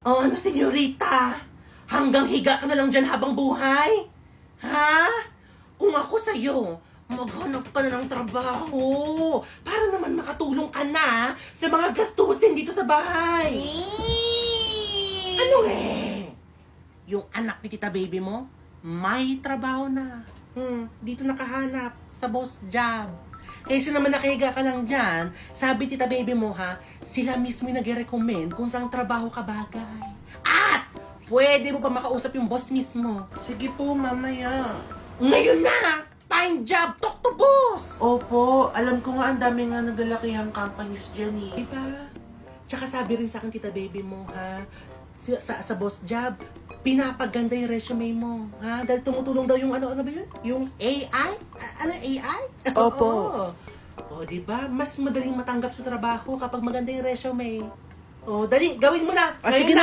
Oh, ano, senyorita? Hanggang higa ka na lang dyan habang buhay? Ha? Kung ako sa'yo, maghanap ka na ng trabaho para naman makatulong ka na sa mga gastusin dito sa bahay. Ano eh? Yung anak ni Tita Baby mo, may trabaho na. Dito nakahanap sa boss job. Kaysa naman nakahiga ka lang dyan, sabi Tita Baby mo ha, sila mismo yung nag-recommend kung saan trabaho ka bagay. At pwede mo pa makausap yung boss mismo. Sige po, mamaya. Ngayon na! Find job! Talk to boss! Opo, alam ko nga ang dami nga nagalakihang companies dyan eh. Diba? Tsaka sabi rin sa akin, Tita Baby mo, ha? Sa boss job, pinapaganda yung resume mo, ha? Dahil tumutulong daw yung ano ba yun? Yung AI? Ano, AI? Opo. O, diba? Mas madaling matanggap sa trabaho kapag maganda yung resume. O, dali, gawin mo na! Ah, sige Ngayon na.